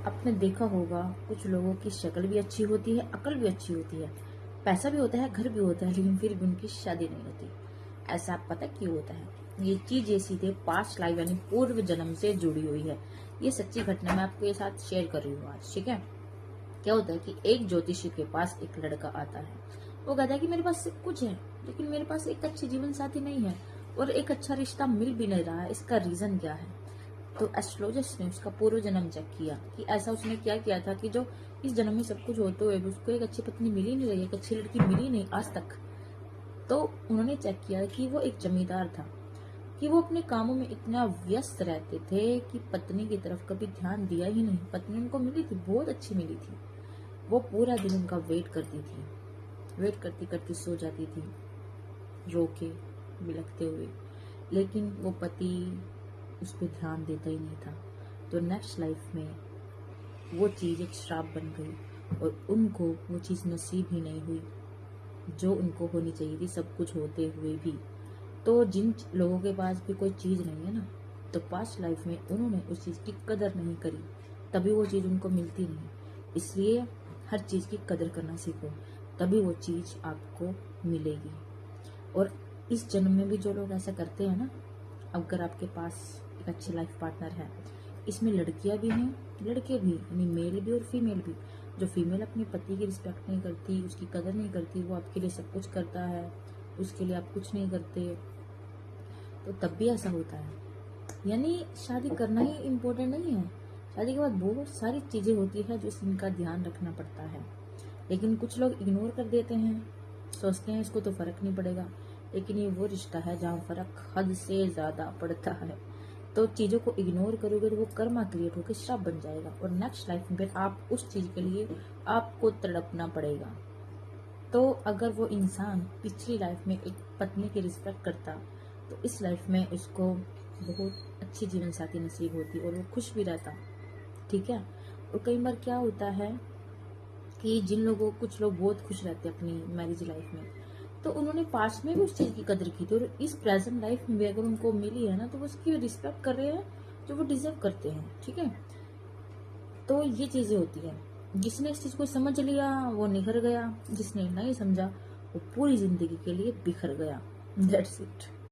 आपने देखा होगा कुछ लोगों की शक्ल भी अच्छी होती है, अकल भी अच्छी होती है, पैसा भी होता है, घर भी होता है, लेकिन फिर भी उनकी शादी नहीं होती। ऐसा आप पता क्यों होता है? ये चीज ये सीधे पास्ट लाइफ यानी पूर्व जन्म से जुड़ी हुई है। ये सच्ची घटना मैं आपको ये साथ शेयर कर रही हूँ आज, ठीक है। क्या होता है कि एक ज्योतिषी के पास एक लड़का आता है। वो कहता है कि मेरे पास सब कुछ है, लेकिन मेरे पास एक अच्छी जीवन साथी नहीं है और एक अच्छा रिश्ता मिल भी नहीं रहा है। इसका रीजन क्या है? तो एस्ट्रोलॉजिस्ट ने उसका पूर्व जन्म चेक किया कि ऐसा उसने क्या किया था कि जो इस जन्म में सब कुछ होते हुए भी उसको एक अच्छी पत्नी मिली नहीं रही, एक अच्छी लड़की मिली नहीं आज तक। तो उन्होंने चेक किया कि वो एक जमींदार था, कि वो अपने कामों में इतना व्यस्त रहते थे कि पत्नी की तरफ कभी ध्यान दिया ही नहीं। पत्नी उनको मिली थी, बहुत अच्छी मिली थी। वो पूरा दिन उनका वेट करती थी, वेट करती करती सो जाती थी, रो के बिलखते हुए, लेकिन वो पति उस पर ध्यान देता ही नहीं था। तो नेक्स्ट लाइफ में वो चीज़ एक श्राप बन गई और उनको वो चीज़ नसीब ही नहीं हुई जो उनको होनी चाहिए थी, सब कुछ होते हुए भी। तो जिन लोगों के पास भी कोई चीज़ नहीं है ना, तो पास्ट लाइफ में उन्होंने उस चीज़ की कदर नहीं करी, तभी वो चीज़ उनको मिलती नहीं। इसलिए हर चीज़ की कदर करना सीखो, तभी वो चीज़ आपको मिलेगी। और इस जन्म में भी जो लोग ऐसा करते हैं ना, अगर आपके पास एक अच्छी लाइफ पार्टनर है, इसमें लड़कियां भी हैं, लड़के भी, यानी मेल भी और फीमेल भी। जो फीमेल अपने पति की रिस्पेक्ट नहीं करती, उसकी कदर नहीं करती, वो आपके लिए सब कुछ करता है, उसके लिए आप कुछ नहीं करते, तो तब भी ऐसा होता है। यानी शादी करना ही इम्पोर्टेंट नहीं है, शादी के बाद बहुत सारी चीजें होती है जो इनका ध्यान रखना पड़ता है। लेकिन कुछ लोग इग्नोर कर देते हैं, सोचते हैं इसको तो फर्क नहीं पड़ेगा, लेकिन ये वो रिश्ता है जहाँ फर्क हद से ज्यादा पड़ता है। तो चीजों को इग्नोर करोगे तो वो कर्मा क्रिएट होकर श्राप बन जाएगा और नेक्स्ट लाइफ में फिर आप उस चीज के लिए आपको तड़पना पड़ेगा। तो अगर वो इंसान पिछली लाइफ में एक पत्नी की रिस्पेक्ट करता, तो इस लाइफ में उसको बहुत अच्छी जीवन साथी नसीब होती और वो खुश भी रहता, ठीक है। और कई बार क्या होता है कि कुछ लोग बहुत खुश रहते हैं अपनी मैरिज लाइफ में, तो उन्होंने पास्ट में भी उस चीज की कदर की थी और इस प्रेजेंट लाइफ में भी अगर उनको मिली है ना, तो वो उसकी रिस्पेक्ट कर रहे हैं जो वो डिजर्व करते हैं, ठीक है। तो ये चीजें होती है। जिसने इस चीज को समझ लिया वो निखर गया, जिसने नहीं समझा वो पूरी जिंदगी के लिए बिखर गया। That's it.